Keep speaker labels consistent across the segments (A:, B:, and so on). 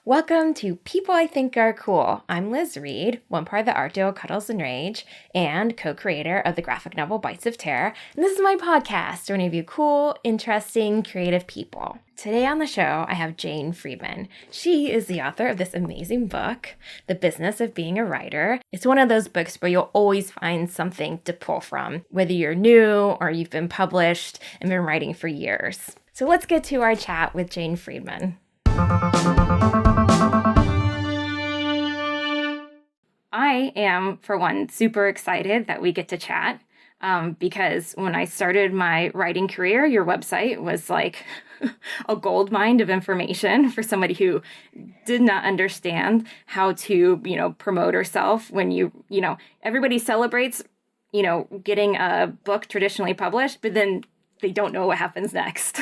A: Welcome to People I Think Are Cool. I'm Liz Reed, one part of the art duo Cuddles and Rage, and co-creator of the graphic novel Bites of Terror. And this is my podcast to interview cool, interesting, creative people. Today on the show, I have Jane Friedman. She is the author of this amazing book, The Business of Being a Writer. It's one of those books where you'll always find something to pull from, whether you're new or you've been published and been writing for years. So let's get to our chat with Jane Friedman. I am, for one, super excited that we get to chat because when I started my writing career, your website was like a gold mine of information for somebody who did not understand how to, promote herself when everybody celebrates, getting a book traditionally published, but then they don't know what happens next.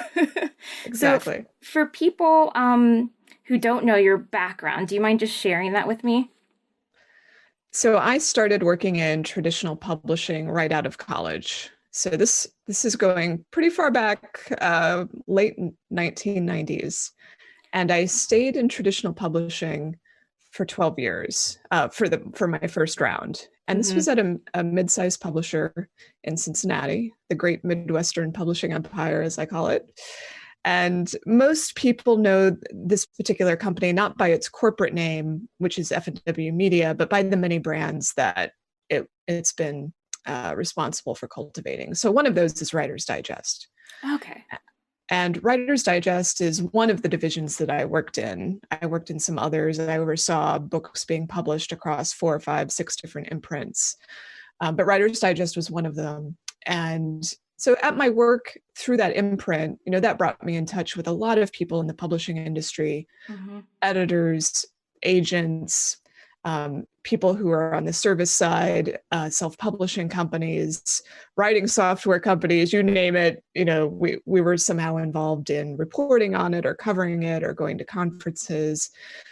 B: Exactly.
A: So for people who don't know your background, do you mind just sharing that with me?
B: So I started working in traditional publishing right out of college. So this is going pretty far back, late 1990s. And I stayed in traditional publishing for 12 years for my first round. And this was at a mid-sized publisher in Cincinnati, the great Midwestern publishing empire, as I call it. And most people know this particular company, not by its corporate name, which is F&W Media, but by the many brands that it's been responsible for cultivating. So one of those is Writer's Digest.
A: Okay.
B: And Writer's Digest is one of the divisions that I worked in. I worked in some others, and I oversaw books being published across 4, 5, 6 different imprints. But Writer's Digest was one of them. And so at my work through that imprint, that brought me in touch with a lot of people in the publishing industry, editors, agents, people who are on the service side, self-publishing companies, writing software companies, you name it. We were somehow involved in reporting on it or covering it or going to conferences.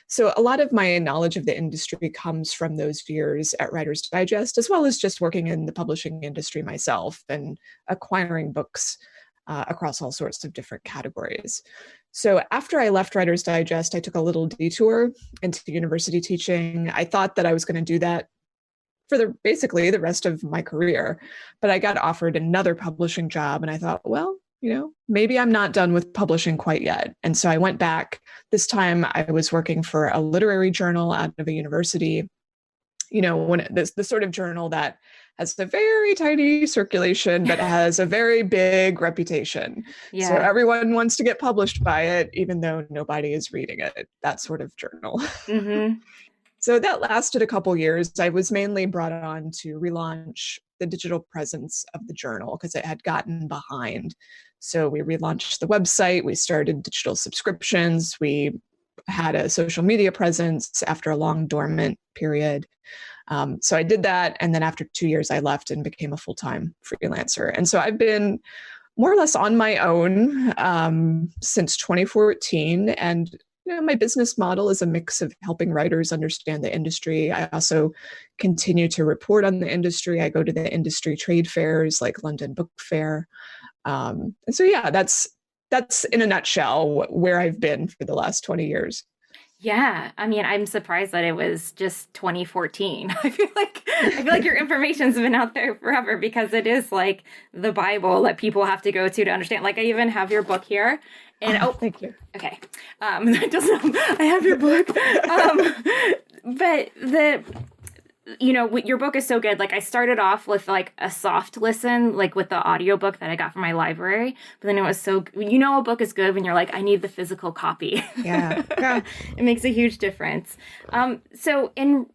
B: So a lot of my knowledge of the industry comes from those years at Writer's Digest, as well as just working in the publishing industry myself and acquiring books across all sorts of different categories. So after I left Writer's Digest, I took a little detour into university teaching. I thought that I was going to do that for basically the rest of my career, but I got offered another publishing job, and I thought, well, maybe I'm not done with publishing quite yet. And so I went back. This time I was working for a literary journal out of a university, the sort of journal that has a very tiny circulation, but has a very big reputation.
A: Yeah.
B: So everyone wants to get published by it, even though nobody is reading it, that sort of journal. So that lasted a couple years. I was mainly brought on to relaunch the digital presence of the journal because it had gotten behind. So we relaunched the website, we started digital subscriptions, we had a social media presence after a long dormant period. So I did that. And then after 2 years, I left and became a full-time freelancer. And so I've been more or less on my own since 2014. And my business model is a mix of helping writers understand the industry. I also continue to report on the industry. I go to the industry trade fairs like London Book Fair. And so, yeah, that's in a nutshell where I've been for the last 20 years.
A: Yeah, I mean, I'm surprised that it was just 2014. I feel like your information's been out there forever because it is like the Bible that people have to go to understand. Like I even have your book here. And
B: thank you.
A: Okay. That doesn't I have your book. But your book is so good. Like I started off with like a soft listen, like with the audiobook that I got from my library. But then it was so, a book is good when you're like, I need the physical copy.
B: Yeah.
A: It makes a huge difference. So in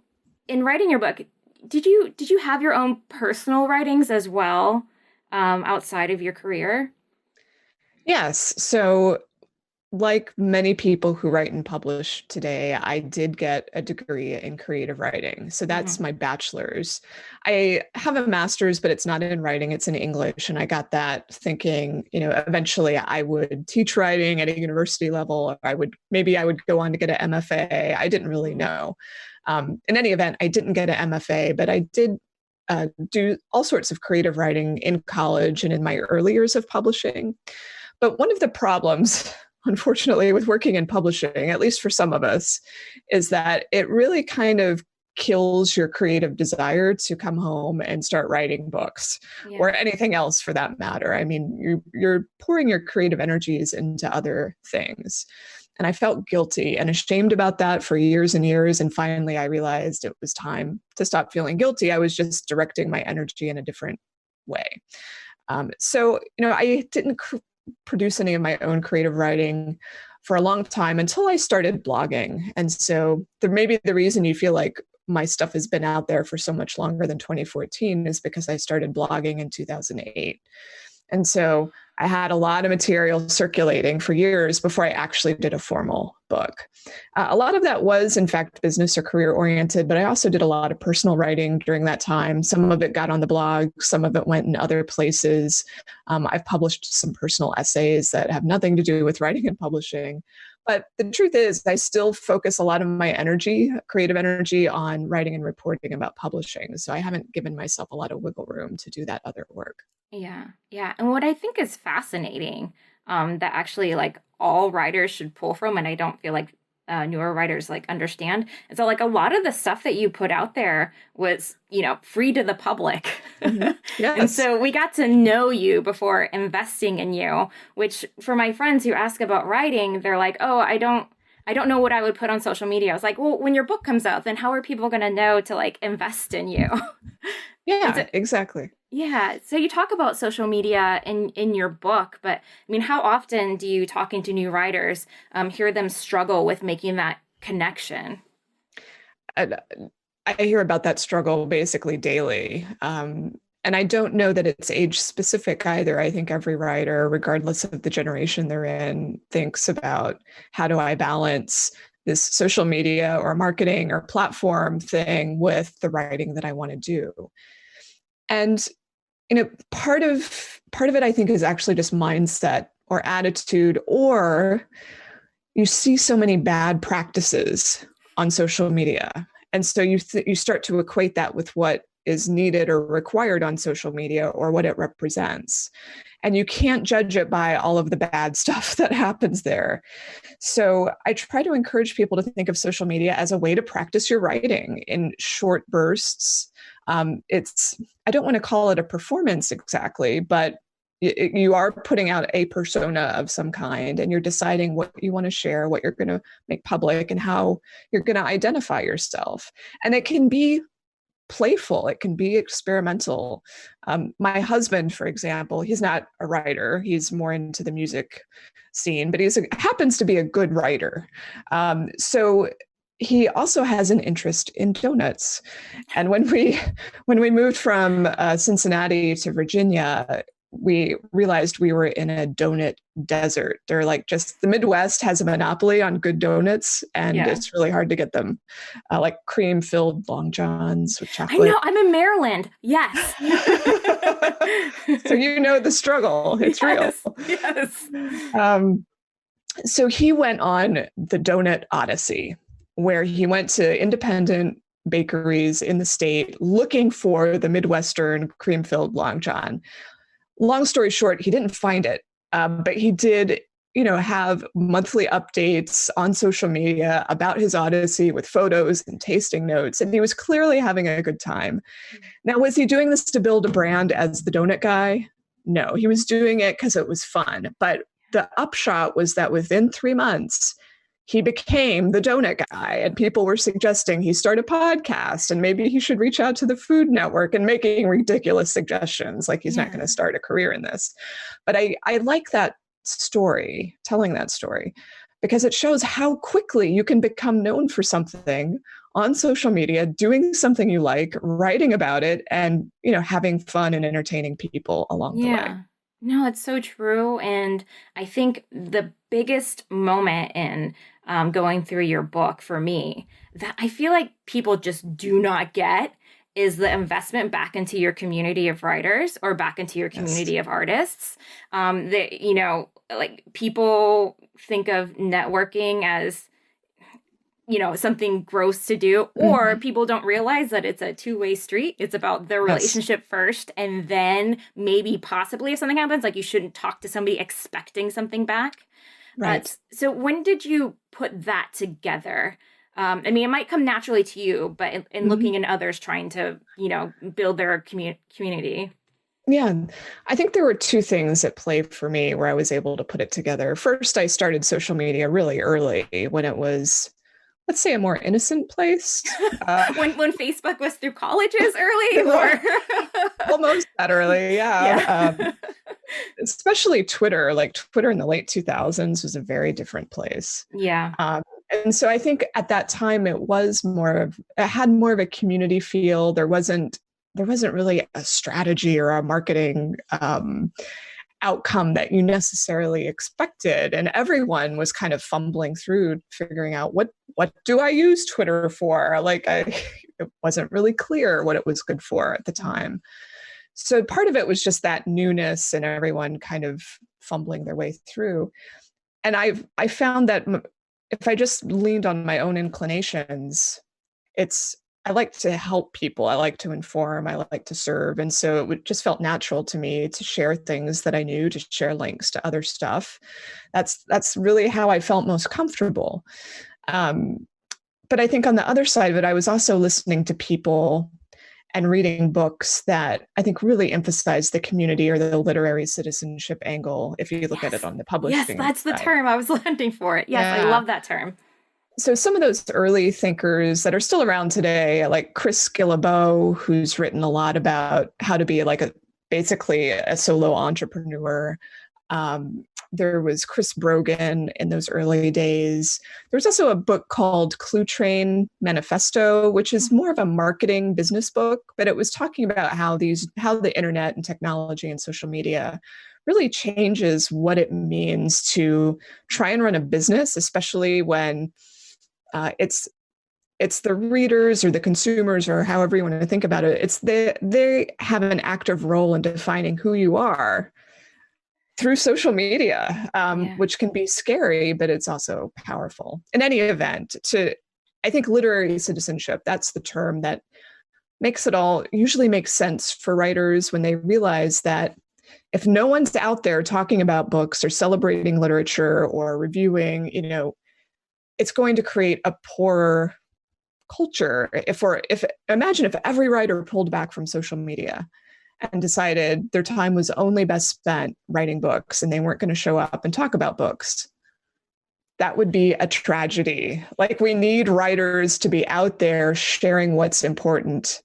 A: writing your book, did you have your own personal writings as well, outside of your career?
B: Yes. So like many people who write and publish today, I did get a degree in creative writing. So that's my bachelor's. I have a master's, but it's not in writing, it's in English. And I got that thinking, eventually I would teach writing at a university level, or I would go on to get an MFA. I didn't really know. In any event, I didn't get an MFA, but I did do all sorts of creative writing in college and in my early years of publishing. But one of the problems unfortunately, with working in publishing, at least for some of us, is that it really kind of kills your creative desire to come home and start writing books
A: Yeah.
B: or anything else for that matter. I mean, you're pouring your creative energies into other things. And I felt guilty and ashamed about that for years and years. And finally, I realized it was time to stop feeling guilty. I was just directing my energy in a different way. I didn't produce any of my own creative writing for a long time until I started blogging. And so maybe the reason you feel like my stuff has been out there for so much longer than 2014 is because I started blogging in 2008. And so I had a lot of material circulating for years before I actually did a formal book. A lot of that was, in fact, business or career oriented, but I also did a lot of personal writing during that time. Some of it got on the blog, some of it went in other places. I've published some personal essays that have nothing to do with writing and publishing. But the truth is, I still focus a lot of my energy, creative energy, on writing and reporting about publishing. So I haven't given myself a lot of wiggle room to do that other work.
A: Yeah, yeah. And what I think is fascinating, that actually like all writers should pull from, and I don't feel like newer writers like understand, is that like a lot of the stuff that you put out there was, free to the public.
B: Mm-hmm.
A: And
B: Yes.
A: so we got to know you before investing in you, which for my friends who ask about writing, they're like, oh, I don't know what I would put on social media. I was like, well, when your book comes out, then how are people going to know to like invest in you?
B: Yeah, exactly.
A: Yeah. So you talk about social media in your book, but I mean, how often do you, talking to new writers, hear them struggle with making that connection?
B: And I hear about that struggle basically daily. And I don't know that it's age specific either. I think every writer, regardless of the generation they're in, thinks about how do I balance this social media or marketing or platform thing with the writing that I want to do. And part of it I think is actually just mindset or attitude, or you see so many bad practices on social media, and so you start to equate that with what is needed or required on social media or what it represents, and you can't judge it by all of the bad stuff that happens there. So I try to encourage people to think of social media as a way to practice your writing in short bursts. I don't want to call it a performance exactly, but you are putting out a persona of some kind, and you're deciding what you want to share, what you're going to make public, and how you're going to identify yourself. And it can be playful, it can be experimental. My husband, for example, he's not a writer, he's more into the music scene, but he happens to be a good writer. So he also has an interest in donuts. And when we moved from Cincinnati to Virginia, we realized we were in a donut desert. They're like, just the Midwest has a monopoly on good donuts, and it's really hard to get them. Like cream-filled Long Johns with chocolate.
A: I know, I'm in Maryland. Yes.
B: So you know the struggle. It's real.
A: Yes.
B: So he went on the donut odyssey, where he went to independent bakeries in the state looking for the Midwestern cream-filled Long John. Long story short, he didn't find it, but he did, have monthly updates on social media about his odyssey with photos and tasting notes, and he was clearly having a good time. Now, was he doing this to build a brand as the donut guy? No, he was doing it because it was fun. But the upshot was that within 3 months, he became the donut guy, and people were suggesting he start a podcast and maybe he should reach out to the Food Network, and making ridiculous suggestions like he's not going to start a career in this. But I like that story, telling that story, because it shows how quickly you can become known for something on social media, doing something you like, writing about it, and having fun and entertaining people along the way.
A: No, it's so true. And I think the biggest moment in going through your book for me that I feel like people just do not get is the investment back into your community of writers or back into your community of artists. That, like people think of networking as something gross to do, or people don't realize that it's a two-way street. It's about the relationship first, and then maybe possibly if something happens, like you shouldn't talk to somebody expecting something back.
B: Right.
A: So when did you put that together? I mean, it might come naturally to you, but in
B: Mhm.
A: looking in others trying to, build their community.
B: Yeah, I think there were two things at play for me where I was able to put it together. First, I started social media really early when it was, let's say, a more innocent place.
A: When Facebook was through colleges early, or
B: Almost that early, yeah.
A: yeah.
B: Especially Twitter, like Twitter in the late 2000s was a very different place.
A: Yeah.
B: Um, and so I think at that time it had more of a community feel. There wasn't really a strategy or a marketing outcome that you necessarily expected, and everyone was kind of fumbling through figuring out what do I use Twitter for? It wasn't really clear what it was good for at the time. So part of it was just that newness and everyone kind of fumbling their way through. And I found that if I just leaned on my own inclinations, it's I like to help people. I like to inform. I like to serve. And so just felt natural to me to share things that I knew, to share links to other stuff. That's really how I felt most comfortable. Um, but I think on the other side of it, I was also listening to people and reading books that I think really emphasize the community or the literary citizenship angle, if you look at it
A: Yes.
B: on the
A: Yes,
B: publishing
A: that's the
B: side.
A: term I was looking for. It. Yes, I
B: Yeah.
A: love that term.
B: So some of those early thinkers that are still around today, like Chris Guillebeau, who's written a lot about how to be basically a solo entrepreneur. There was Chris Brogan in those early days. There's also a book called Clue Train Manifesto, which is more of a marketing business book, but it was talking about how the internet and technology and social media really changes what it means to try and run a business, especially when it's the readers or the consumers or however you want to think about it. They have an active role in defining who you are through social media,
A: Yeah.
B: which can be scary, but it's also powerful. In any event, I think literary citizenship, that's the term that usually makes sense for writers when they realize that if no one's out there talking about books or celebrating literature or reviewing, it's going to create a poorer culture. Imagine if every writer pulled back from social media and decided their time was only best spent writing books and they weren't going to show up and talk about books. That would be a tragedy. Like, we need writers to be out there sharing what's important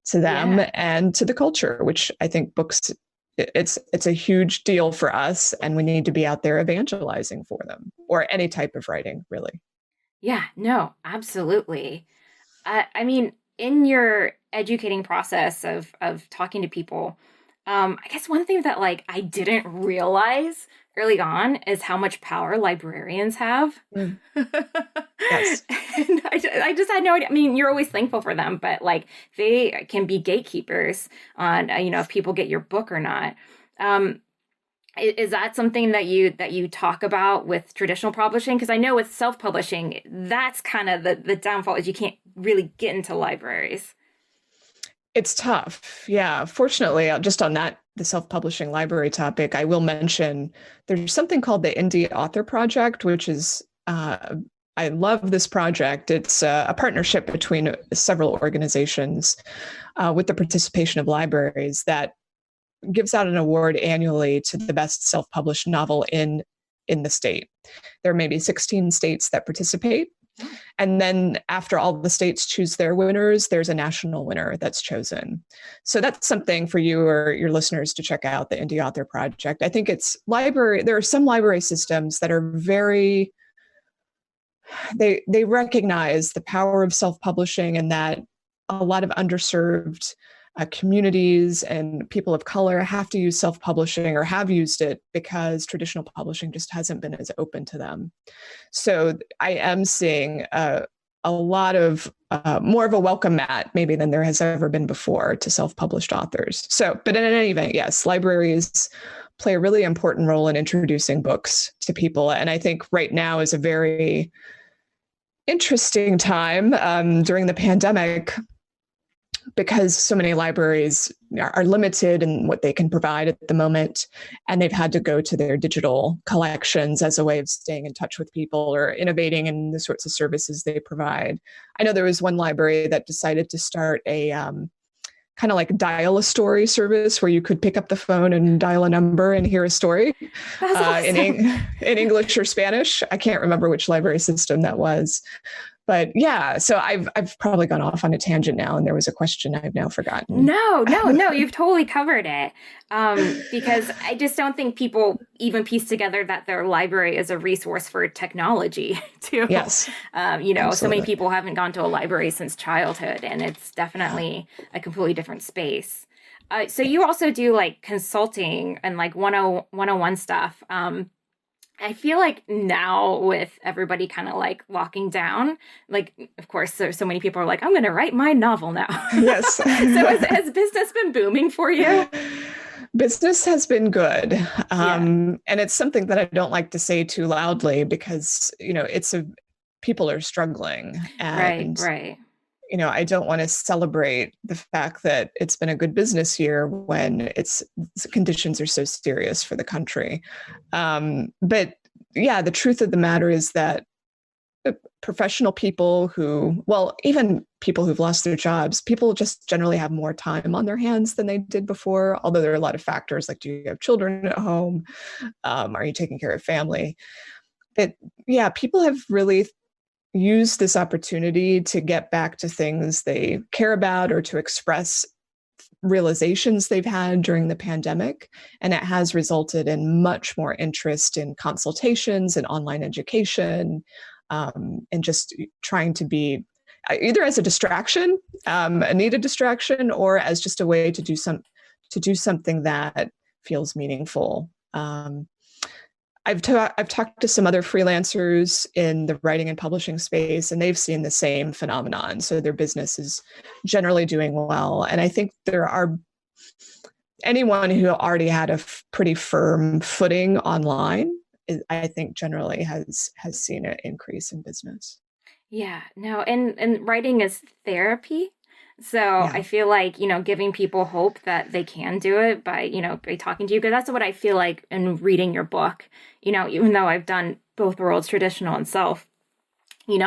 B: to them
A: Yeah.
B: and to the culture, which I think books, it's a huge deal for us, and we need to be out there evangelizing for them, or any type of writing, really.
A: Yeah. No, absolutely. I mean, in your educating process of talking to people, I guess one thing that like I didn't realize early on is how much power librarians have.
B: Mm.
A: And
B: Yes.
A: I just had no idea. I mean, you're always thankful for them, but like they can be gatekeepers on if people get your book or not. Um, is that something that you talk about with traditional publishing? Because I know with self-publishing, that's kind of the downfall is you can't really get into libraries.
B: It's tough. Yeah. Fortunately, just on the self-publishing library topic, I will mention there's something called the Indie Author Project, which is, I love this project. It's a partnership between several organizations with the participation of libraries that gives out an award annually to the best self-published novel in the state. There may be 16 states that participate. And then after all the states choose their winners, there's a national winner that's chosen. So that's something for you or your listeners to check out, the Indie Author Project. I think there are some library systems that are they recognize the power of self-publishing, and that a lot of underserved communities and people of color have to use self-publishing or have used it because traditional publishing just hasn't been as open to them. So I am seeing a lot of more of a welcome mat maybe than there has ever been before to self-published authors. So, but in any event, yes, libraries play a really important role in introducing books to people. And I think right now is a very interesting time during the pandemic. because so many libraries are limited in what they can provide at the moment, and they've had to go to their digital collections as a way of staying in touch with people or innovating in the sorts of services they provide. I know there was one library that decided to start a kind of like dial a story service where you could pick up the phone and dial a number and hear a story
A: That's awesome.
B: in English or Spanish. I can't remember which library system that was. But yeah, so I've probably gone off on a tangent now, and there was a question I've now forgotten.
A: No, you've totally covered it. Because I just don't think people even piece together that their library is a resource for technology too.
B: Yes.
A: So many people haven't gone to a library since childhood, and it's definitely a completely different space. So you also do like consulting and like 101 stuff. I feel like now with everybody kind of like locking down, like, of course, there's so many people are like, I'm going to write my novel now.
B: Yes.
A: So has business been booming for you?
B: Business has been good. And it's something that I don't like to say too loudly because, people are struggling. And,
A: Right.
B: I don't want to celebrate the fact that it's been a good business year when conditions are so serious for the country. But yeah, the truth of the matter is that professional people even people who've lost their jobs, people just generally have more time on their hands than they did before. Although there are a lot of factors like, do you have children at home? Are you taking care of family? People have really use this opportunity to get back to things they care about or to express realizations they've had during the pandemic. And it has resulted in much more interest in consultations and online education, and just trying to be either as a distraction, a needed distraction, or as just a way to do something that feels meaningful. I've talked to some other freelancers in the writing and publishing space, and they've seen the same phenomenon. So their business is generally doing well. And I think anyone who already had a pretty firm footing online, I think generally has seen an increase in business.
A: Yeah, no, and writing is therapy. So
B: Yeah.
A: I feel like, giving people hope that they can do it by talking to you, because that's what I feel like in reading your book, even though I've done both worlds, traditional and self, you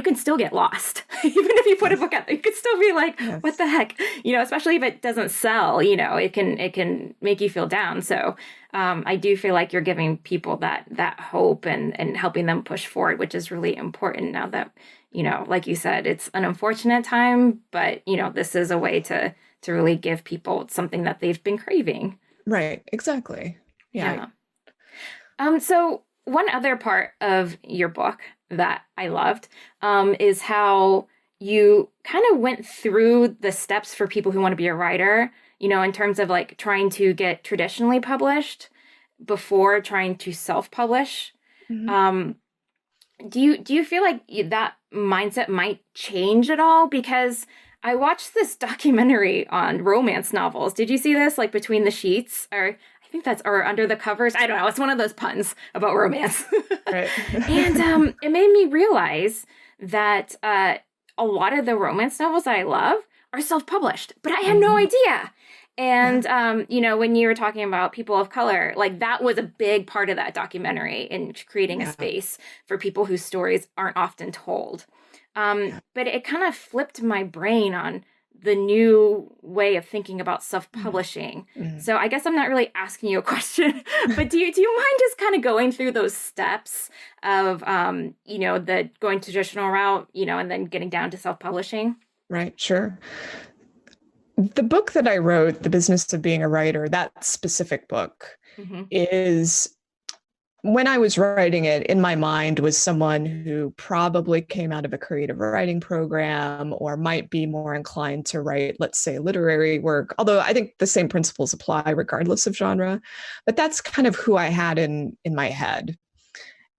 A: can still get lost. Even if you put a book out there, you could still be like,
B: Yes.
A: What the heck? Especially if it doesn't sell, it can make you feel down. So I do feel like you're giving people that hope and helping them push forward, which is really important now that, like you said, it's an unfortunate time, but, this is a way to really give people something that they've been craving.
B: Right. Exactly. Yeah.
A: So one other part of your book that I loved is how you kind of went through the steps for people who want to be a writer, in terms of like trying to get traditionally published before trying to self-publish.
B: Mm-hmm.
A: Do you feel like that mindset might change at all? Because I watched this documentary on romance novels. Did you see this? Like Between the Sheets, or I think or Under the Covers. I don't know. It's one of those puns about romance.
B: Right.
A: And it made me realize that a lot of the romance novels that I love are self-published, but I had no idea. And, when you were talking about people of color, like that was a big part of that documentary in creating a space for people whose stories aren't often told. But it kind of flipped my brain on the new way of thinking about self-publishing.
B: Mm-hmm.
A: So I guess I'm not really asking you a question, but do you mind just kind of going through those steps of, the going traditional route, and then getting down to self-publishing?
B: Right. Sure. The book that I wrote, The Business of Being a Writer, that specific book is, when I was writing it, in my mind was someone who probably came out of a creative writing program or might be more inclined to write, let's say, literary work, although I think the same principles apply regardless of genre. But that's kind of who I had in my head.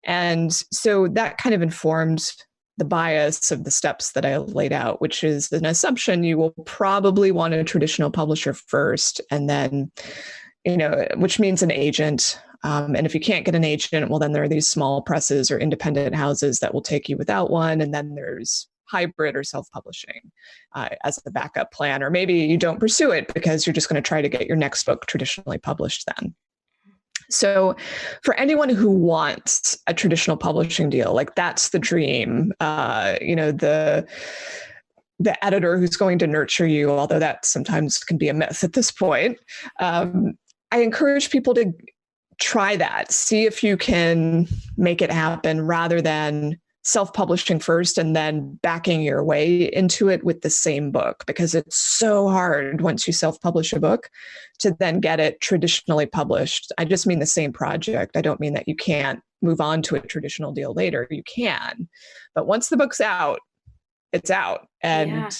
B: And so that kind of informed the bias of the steps that I laid out, which is an assumption you will probably want a traditional publisher first, and then, which means an agent. And if you can't get an agent, well, then there are these small presses or independent houses that will take you without one. And then there's hybrid or self-publishing as a backup plan, or maybe you don't pursue it because you're just going to try to get your next book traditionally published then. So for anyone who wants a traditional publishing deal, like that's the dream, the editor who's going to nurture you, although that sometimes can be a myth at this point. I encourage people to try that, see if you can make it happen rather than self-publishing first and then backing your way into it with the same book, because it's so hard once you self-publish a book to then get it traditionally published. I just mean the same project. I don't mean that you can't move on to a traditional deal later. You can, but once the book's out, it's out, and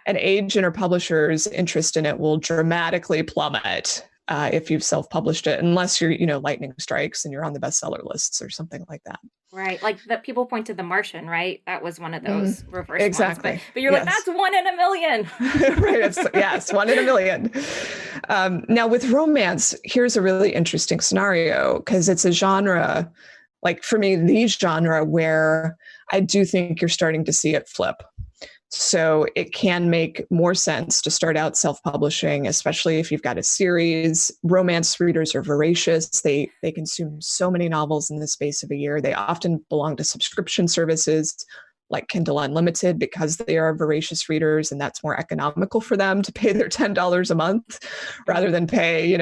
B: an agent or publisher's interest in it will dramatically plummet if you've self-published it, unless you're, lightning strikes and you're on the bestseller lists or something like that.
A: Right. Like that people point to The Martian, right? That was one of those reverse
B: exactly.
A: ones. But you're like, that's 1 in a million.
B: Right. Yes, 1 in a million. Now with romance, here's a really interesting scenario, because it's a genre, like for me, the genre where I do think you're starting to see it flip. So it can make more sense to start out self-publishing, especially if you've got a series. Romance readers are voracious. They consume so many novels in the space of a year. They often belong to subscription services like Kindle Unlimited because they are voracious readers, and that's more economical for them to pay their $10 a month rather than pay,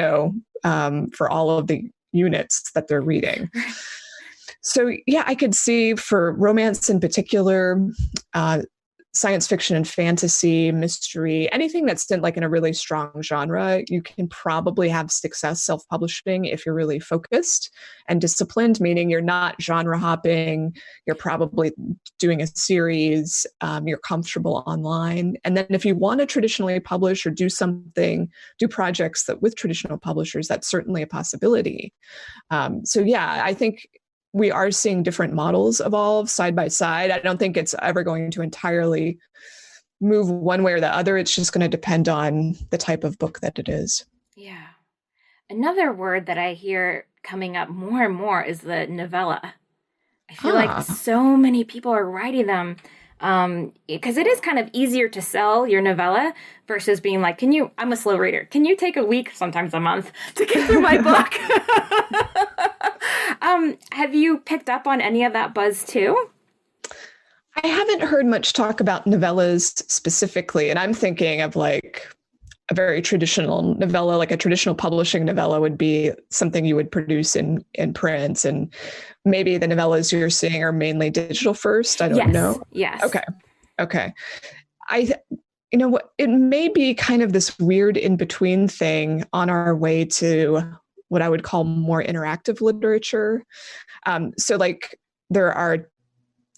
B: for all of the units that they're reading. So yeah, I could see for romance in particular, science fiction and fantasy, mystery, anything that's in a really strong genre, you can probably have success self-publishing if you're really focused and disciplined, meaning you're not genre hopping, you're probably doing a series, you're comfortable online. And then if you want to traditionally publish or do projects that with traditional publishers, that's certainly a possibility. So yeah, I think we are seeing different models evolve side by side. I don't think it's ever going to entirely move one way or the other. It's just going to depend on the type of book that it is.
A: Yeah. Another word that I hear coming up more and more is the novella. I feel like so many people are writing them because it is kind of easier to sell your novella versus being like, I'm a slow reader. Can you take a week, sometimes a month, to get through my book? Have you picked up on any of that buzz too?
B: I haven't heard much talk about novellas specifically, and I'm thinking of a very traditional novella, like a traditional publishing novella would be something you would produce in print, and maybe the novellas you're seeing are mainly digital first. I don't know.
A: Yes.
B: Okay. It may be kind of this weird in-between thing on our way to what I would call more interactive literature. So there are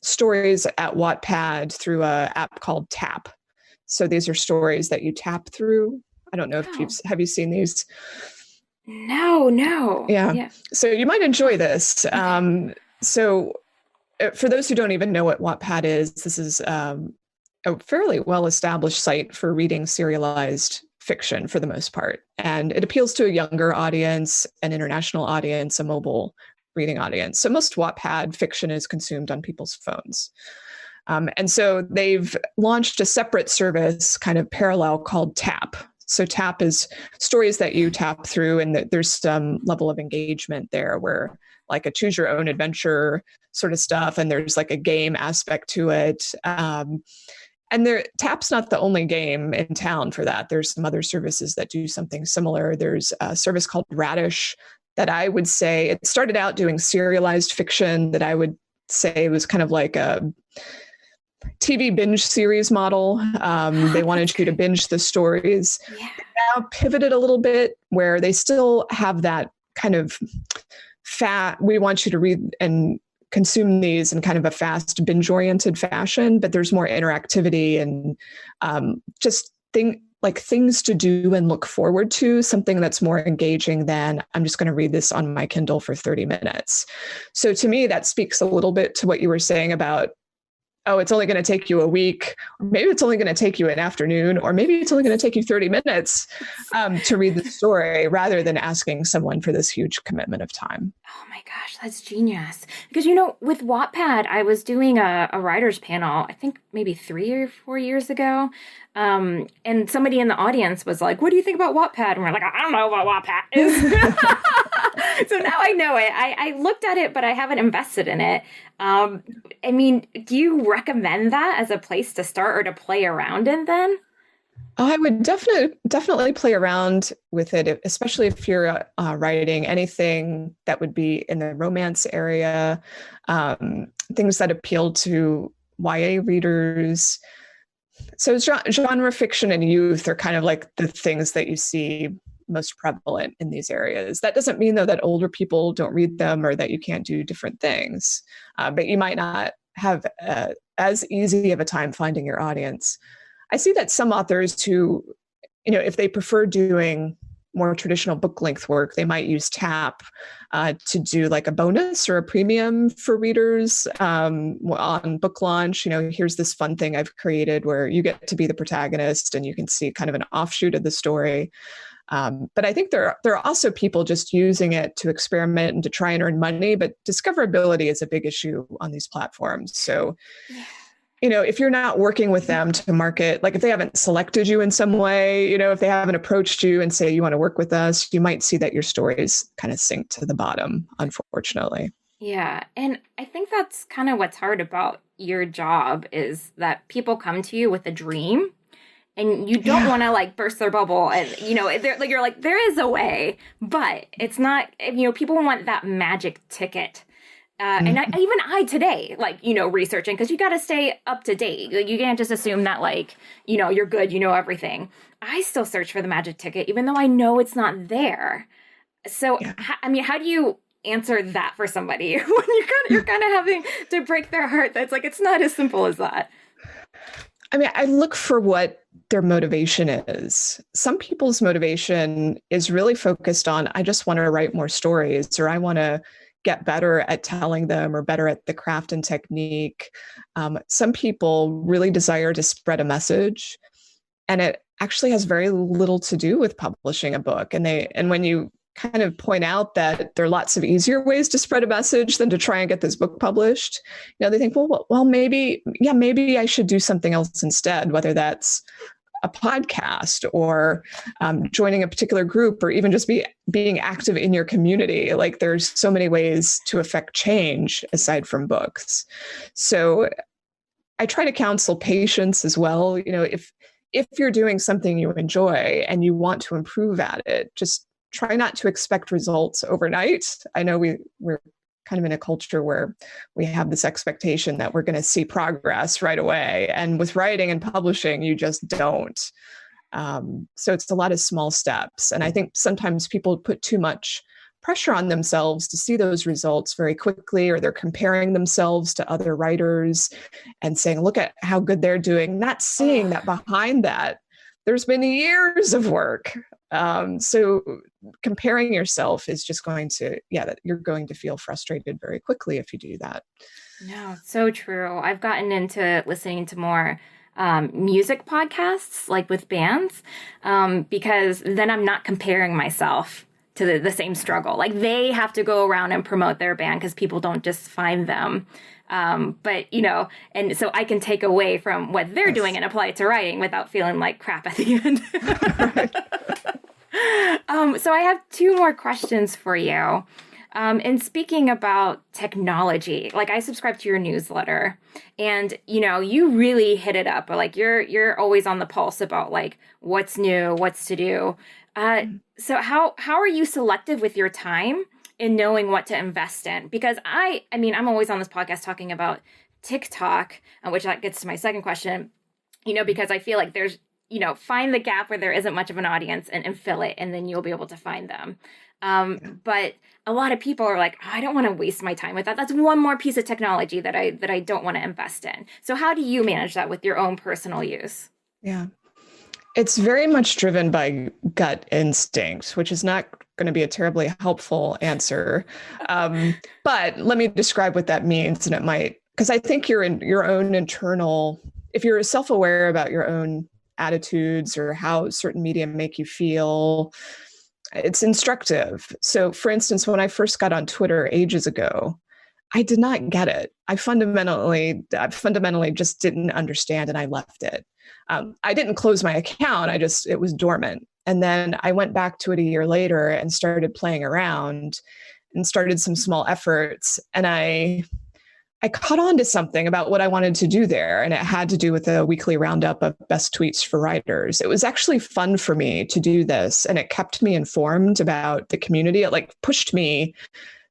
B: stories at Wattpad through an app called Tap. So these are stories that you tap through. I don't know if have you seen these?
A: No.
B: Yeah. So you might enjoy this. So for those who don't even know what Wattpad is, this is a fairly well-established site for reading serialized fiction for the most part. And it appeals to a younger audience, an international audience, a mobile reading audience. So most Wattpad fiction is consumed on people's phones. And so they've launched a separate service kind of parallel called Tap. So Tap is stories that you tap through, and there's some level of engagement there where like a choose your own adventure sort of stuff. And there's like a game aspect to it. And Tap's not the only game in town for that. There's some other services that do something similar. There's a service called Radish that I would say, it started out doing serialized fiction that I would say was kind of like a TV binge series model. They wanted you to binge the stories. Yeah. They now pivoted a little bit where they still have that kind of we want you to read and consume these in kind of a fast binge-oriented fashion, but there's more interactivity and just things to do and look forward to, something that's more engaging than I'm just going to read this on my Kindle for 30 minutes. So to me, that speaks a little bit to what you were saying about oh, it's only going to take you a week, or maybe it's only going to take you an afternoon, or maybe it's only going to take you 30 minutes to read the story, rather than asking someone for this huge commitment of time.
A: Oh my gosh, that's genius. Because, with Wattpad, I was doing a writer's panel, I think maybe 3 or 4 years ago. And somebody in the audience was like, what do you think about Wattpad? And we're like, I don't know what Wattpad is. So now I know it. I looked at it, but I haven't invested in it. Do you recommend that as a place to start or to play around in then?
B: I would definitely play around with it, especially if you're writing anything that would be in the romance area, things that appeal to YA readers. So genre fiction and youth are kind of like the things that you see most prevalent in these areas. That doesn't mean, though, that older people don't read them or that you can't do different things, but you might not have as easy of a time finding your audience. I see that some authors who, if they prefer doing more traditional book length work, they might use TAP to do like a bonus or a premium for readers on book launch. Here's this fun thing I've created where you get to be the protagonist and you can see kind of an offshoot of the story. But I think there are also people just using it to experiment and to try and earn money, but discoverability is a big issue on these platforms. So if you're not working with them to market, like if they haven't selected you in some way, if they haven't approached you and say, you want to work with us, you might see that your stories kind of sink to the bottom, unfortunately.
A: Yeah. And I think that's kind of what's hard about your job is that people come to you with a dream and you don't want to like burst their bubble. And, you're like, there is a way, but it's not, people want that magic ticket. And I today, researching, because you got to stay up to date. You can't just assume that, you're good, everything. I still search for the magic ticket, even though I know it's not there. So, how do you answer that for somebody when you're kind of having to break their heart? That's like, it's not as simple as that.
B: I look for what their motivation is. Some people's motivation is really focused on, I just want to write more stories, or I want to get better at telling them, or better at the craft and technique. Some people really desire to spread a message, and it actually has very little to do with publishing a book. And when you kind of point out that there are lots of easier ways to spread a message than to try and get this book published, they think, well, maybe I should do something else instead, whether that's a podcast or joining a particular group, or even just being active in your community. Like there's so many ways to affect change aside from books. So I try to counsel patience as well. If you're doing something you enjoy and you want to improve at it, just try not to expect results overnight. I know we're kind of in a culture where we have this expectation that we're going to see progress right away. And with writing and publishing, you just don't. So it's a lot of small steps. And I think sometimes people put too much pressure on themselves to see those results very quickly, or they're comparing themselves to other writers and saying, look at how good they're doing, not seeing that behind that, there's been years of work. So comparing yourself is just going to, you're going to feel frustrated very quickly if you do that.
A: No, so true. I've gotten into listening to more music podcasts, like with bands, because then I'm not comparing myself to the same struggle. Like they have to go around and promote their band because people don't just find them. But, and so I can take away from what they're doing and apply it to writing without feeling like crap at the end. So I have two more questions for you. And speaking about technology, like I subscribe to your newsletter and, you really hit it up, or like you're always on the pulse about like what's new, what's to do. So how are you selective with your time in knowing what to invest in? Because I'm always on this podcast talking about TikTok, which that gets to my second question, because I feel like there's, find the gap where there isn't much of an audience and fill it, and then you'll be able to find them. But a lot of people are like, I don't want to waste my time with that. That's one more piece of technology that I don't want to invest in. So how do you manage that with your own personal use?
B: Yeah. It's very much driven by gut instinct, which is not going to be a terribly helpful answer. But let me describe what that means, and it might because I think you're in your own internal, if you're self-aware about your own attitudes or how certain media make you feel, it's instructive. So for instance, when I first got on Twitter ages ago, I did not get it. I fundamentally just didn't understand, and I left it. I didn't close my account. It was dormant. And then I went back to it a year later and started playing around and started some small efforts. And I caught on to something about what I wanted to do there. And it had to do with a weekly roundup of best tweets for writers. It was actually fun for me to do this. And it kept me informed about the community. It like pushed me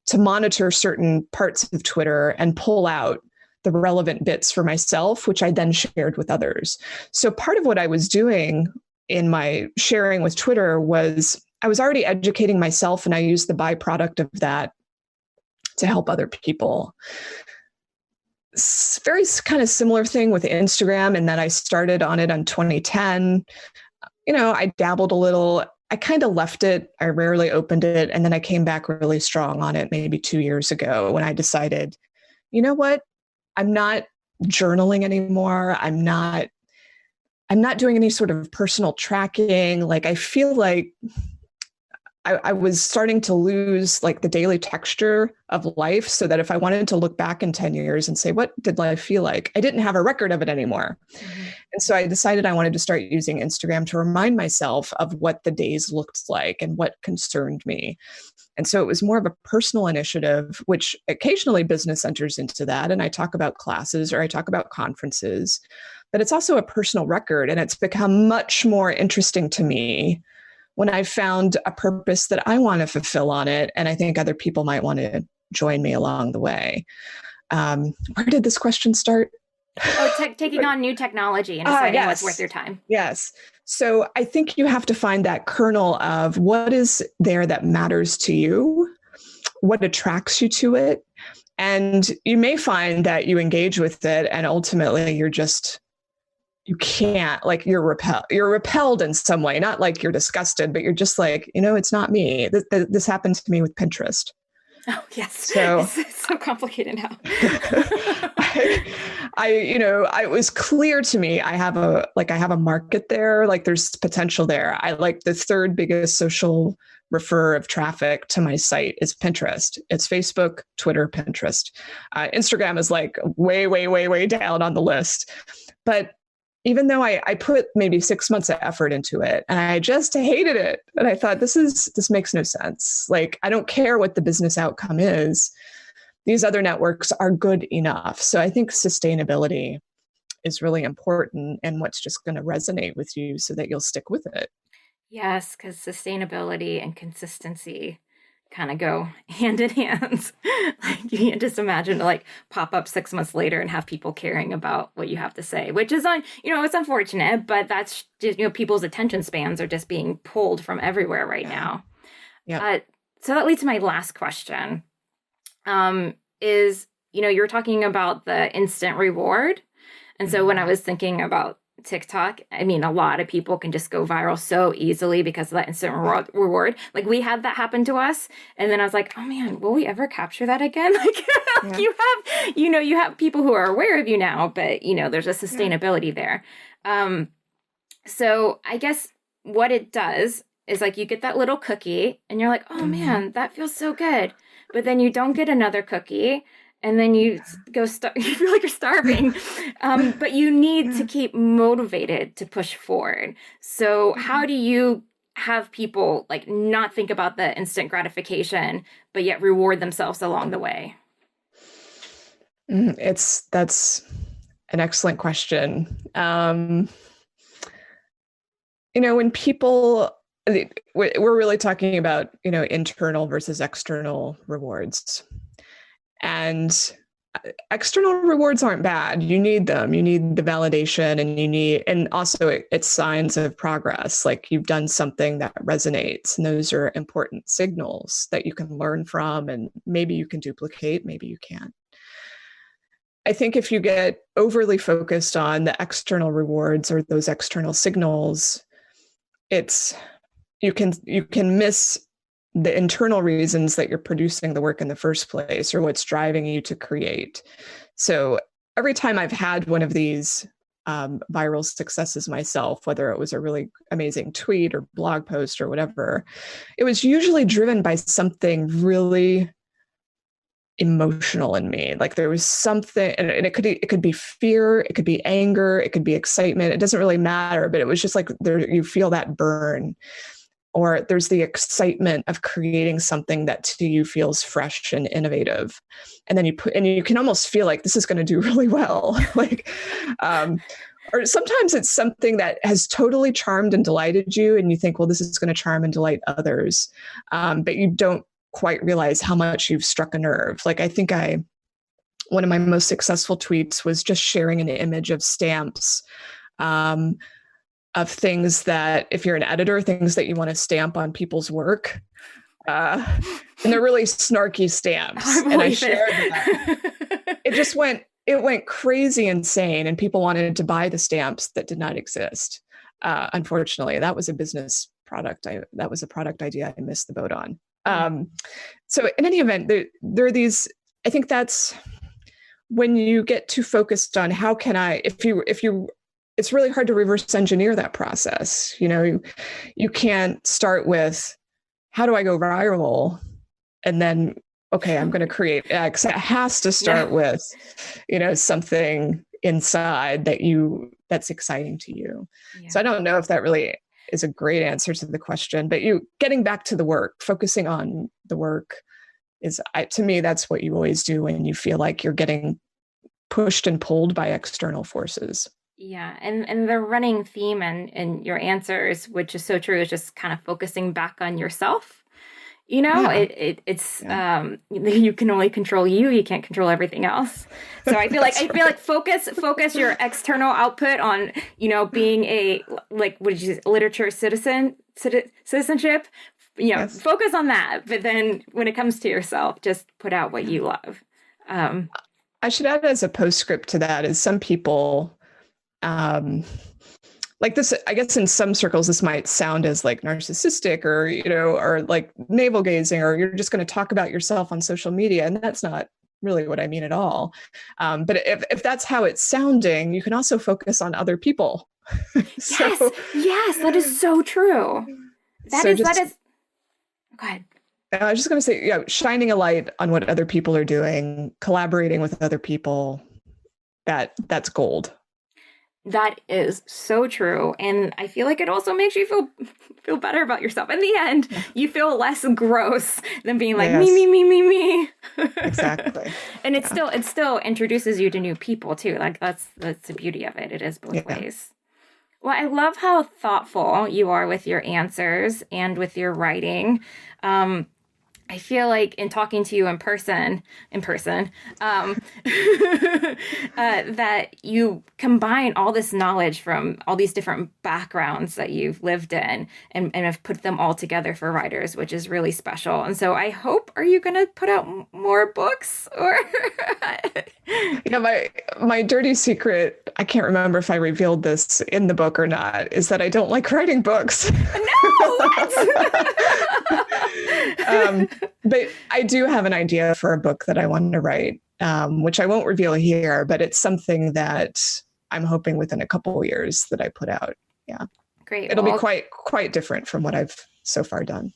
B: to monitor certain parts of Twitter and pull out the relevant bits for myself, which I then shared with others. So part of what I was doing in my sharing with Twitter was I was already educating myself, and I used the byproduct of that to help other people. Very kind of similar thing with Instagram, in that I started on it in 2010. I dabbled a little. I kind of left it. I rarely opened it. And then I came back really strong on it maybe 2 years ago when I decided, you know what? I'm not journaling anymore. I'm not doing any sort of personal tracking. Like, I feel like I was starting to lose like the daily texture of life, so that if I wanted to look back in 10 years and say, what did life feel like? I didn't have a record of it anymore. Mm-hmm. And so I decided I wanted to start using Instagram to remind myself of what the days looked like and what concerned me. And so it was more of a personal initiative, which occasionally business enters into that. And I talk about classes or I talk about conferences, but it's also a personal record. And it's become much more interesting to me when I found a purpose that I want to fulfill on it. And I think other people might want to join me along the way. Where did this question start?
A: Taking on new technology and deciding what's worth your time.
B: Yes. So I think you have to find that kernel of what is there that matters to you, what attracts you to it. And you may find that you engage with it and ultimately you can't, like, you're repelled in some way, not like you're disgusted, but you're just like, it's not me. This happened to me with Pinterest.
A: Oh, yes. So it's so complicated now.
B: It was clear to me, I have a market there. Like, there's potential there. I like the third biggest social refer of traffic to my site is Pinterest. It's Facebook, Twitter, Pinterest. Instagram is like way, way, way, way down on the list. But even though I put maybe 6 months of effort into it and I just hated it, and I thought, this makes no sense. Like, I don't care what the business outcome is. These other networks are good enough. So I think sustainability is really important, and what's just going to resonate with you so that you'll stick with it.
A: Yes, because sustainability and consistency kind of go hand in hand. Like, you can't just imagine to like pop up 6 months later and have people caring about what you have to say, which is it's unfortunate, but that's just, people's attention spans are just being pulled from everywhere right now. Yeah. So that leads to my last question. Is, you're talking about the instant reward. And so when I was thinking about TikTok, I mean, a lot of people can just go viral so easily because of that instant reward. Like, we had that happen to us. And then I was like, oh man, will we ever capture that again? Like, you have people who are aware of you now, but there's a sustainability there. So I guess what it does is, like, you get that little cookie and you're like, oh man, that feels so good. But then you don't get another cookie. And then you go, you feel like you're starving, but you need to keep motivated to push forward. So how do you have people like not think about the instant gratification, but yet reward themselves along the way?
B: That's an excellent question. When people, we're really talking about, internal versus external rewards. And external rewards aren't bad. You need them. You need the validation, and also it's signs of progress. Like, you've done something that resonates, and those are important signals that you can learn from, and maybe you can duplicate, maybe you can't. I think if you get overly focused on the external rewards or those external signals, you can miss the internal reasons that you're producing the work in the first place, or what's driving you to create. So every time I've had one of these viral successes myself, whether it was a really amazing tweet or blog post or whatever, it was usually driven by something really emotional in me. Like there was something, and it could be fear, it could be anger, it could be excitement. It doesn't really matter, but it was just like there, you feel that burn, or there's the excitement of creating something that to you feels fresh and innovative. And then you can almost feel like this is going to do really well. Like, or sometimes it's something that has totally charmed and delighted you, and you think, well, this is going to charm and delight others. But you don't quite realize how much you've struck a nerve. Like I think one of my most successful tweets was just sharing an image of stamps, of things that, if you're an editor, things that you want to stamp on people's work. And they're really snarky stamps. And I shared that. It went crazy insane, and people wanted to buy the stamps that did not exist. Unfortunately, that was a business product. That was a product idea I missed the boat on. So in any event, there are these, I think that's when you get too focused on how can I, if you, it's really hard to reverse engineer that process. You know, you can't start with, how do I go viral? And then, okay, I'm going to create X. It has to start with, something inside that's exciting to you. Yeah. So I don't know if that really is a great answer to the question, but getting back to the work, focusing on the work to me, that's what you always do when you feel like you're getting pushed and pulled by external forces.
A: Yeah. And the running theme and your answers, which is so true, is just kind of focusing back on yourself. You can only control you. You can't control everything else. So I feel like focus your external output on, being a, like, what did you say, literature citizenship, yes. Focus on that. But then when it comes to yourself, just put out what you love.
B: I should add as a postscript to that is some people, like this, I guess in some circles, this might sound as like narcissistic or, or like navel gazing, or you're just going to talk about yourself on social media. And that's not really what I mean at all. But if that's how it's sounding, you can also focus on other people.
A: Yes, that is so true. That is. Go ahead.
B: I was just going to say, shining a light on what other people are doing, collaborating with other people, that's gold.
A: That is so true. And I feel like it also makes you feel better about yourself. In the end, you feel less gross than being like, me.
B: Exactly.
A: And it still introduces you to new people too. Like that's the beauty of it. It is both ways. Well, I love how thoughtful you are with your answers and with your writing. I feel like in talking to you in person, that you combine all this knowledge from all these different backgrounds that you've lived in and have put them all together for writers, which is really special. And so I hope, are you going to put out more books? Or
B: my dirty secret, I can't remember if I revealed this in the book or not, is that I don't like writing books.
A: No!
B: But I do have an idea for a book that I want to write, which I won't reveal here, but it's something that I'm hoping within a couple of years that I put out. Yeah.
A: Great.
B: It'll be quite different from what I've so far done.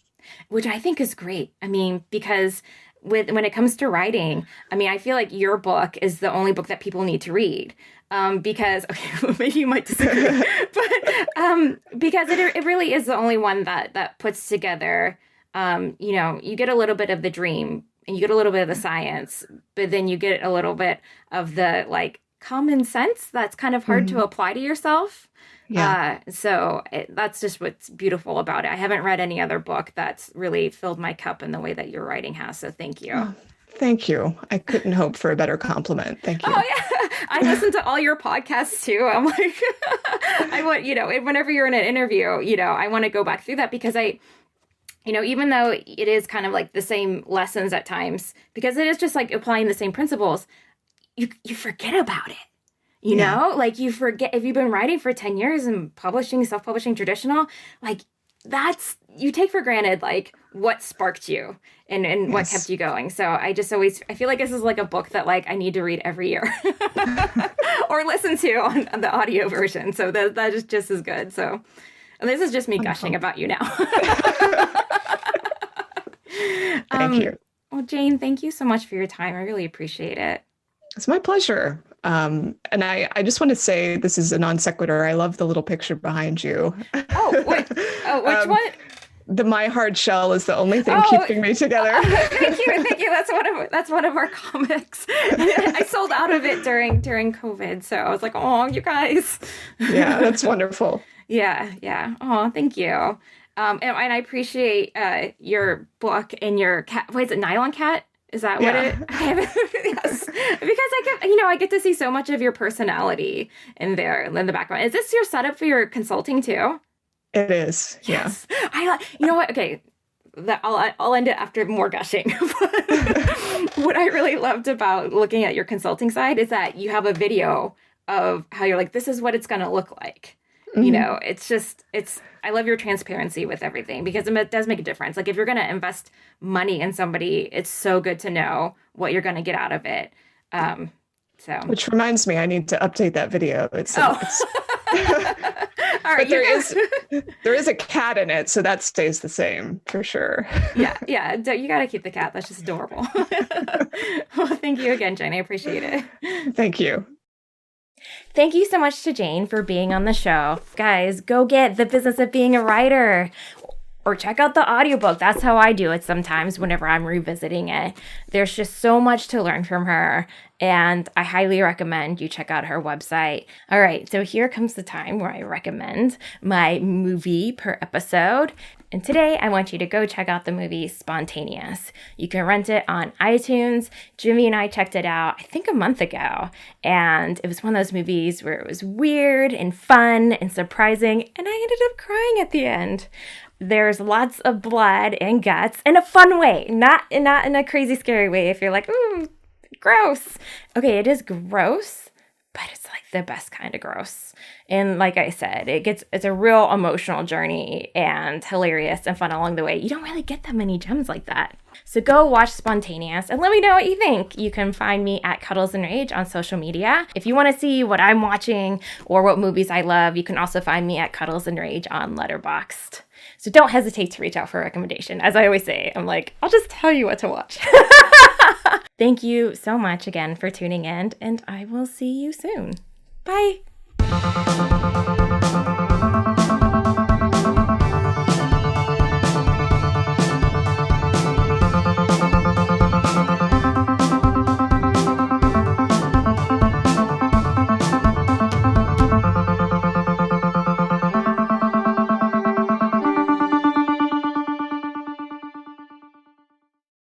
A: Which I think is great. I mean, because when it comes to writing, I mean, I feel like your book is the only book that people need to read. Because, okay, maybe you might disagree, but because it really is the only one that puts together, you get a little bit of the dream and you get a little bit of the science, but then you get a little bit of the like common sense that's kind of hard to apply to yourself. Yeah. That's just what's beautiful about it. I haven't read any other book that's really filled my cup in the way that your writing has. So thank you.
B: Oh, thank you. I couldn't hope for a better compliment. Thank you.
A: Oh yeah. I listen to all your podcasts too. I'm like, I want, whenever you're in an interview, I want to go back through that because even though it is kind of like the same lessons at times, because it is just like applying the same principles, you forget about it. You know, like you forget if you've been writing for 10 years and self-publishing traditional, like that's, you take for granted like what sparked you and what kept you going. So I feel like this is like a book that like I need to read every year or listen to on the audio version. So that is just as good. So, and this is just me gushing about you now.
B: Thank you.
A: Well, Jane, thank you so much for your time. I really appreciate it.
B: It's my pleasure. And I just want to say, this is a non sequitur. I love the little picture behind you.
A: Oh, wait. Oh, which one?
B: The My Hard Shell is the only thing keeping me together.
A: Thank you. That's one of our comics. I sold out of it during COVID, so I was like, oh, you guys.
B: Yeah, that's wonderful.
A: Yeah. Oh, thank you. And I appreciate your book and your cat. What is it, Nylon Cat? Is that what it? Yes, because I get to see so much of your personality in there in the background. Is this your setup for your consulting too?
B: It is.
A: Yes. Yeah. You know what? Okay. I'll end it after more gushing. What I really loved about looking at your consulting side is that you have a video of how you're like, this is what it's going to look like. Mm-hmm. I love your transparency with everything because it does make a difference. Like if you're going to invest money in somebody, it's so good to know what you're going to get out of it.
B: Which reminds me, I need to update that video. All right, but there is a cat in it, so that stays the same for sure.
A: Yeah. You got to keep the cat. That's just adorable. Well, thank you again, Jane. I appreciate it.
B: Thank you.
A: Thank you so much to Jane for being on the show. Guys, go get The Business of Being a Writer or check out the audiobook. That's how I do it sometimes whenever I'm revisiting it. There's just so much to learn from her, and I highly recommend you check out her website. All right, so here comes the time where I recommend my movie per episode. And today I want you to go check out the movie Spontaneous. You can rent it on iTunes. Jimmy and I checked it out, I think a month ago. And it was one of those movies where it was weird and fun and surprising. And I ended up crying at the end. There's lots of blood and guts in a fun way, not in a crazy, scary way. If you're like, ooh, gross. Okay, it is gross, but it's like the best kind of gross. And like I said, it's a real emotional journey and hilarious and fun along the way. You don't really get that many gems like that. So go watch Spontaneous and let me know what you think. You can find me at Cuddles and Rage on social media. If you want to see what I'm watching or what movies I love, you can also find me at Cuddles and Rage on Letterboxd. So don't hesitate to reach out for a recommendation. As I always say, I'm like, I'll just tell you what to watch. Thank you so much again for tuning in, and I will see you soon. Bye.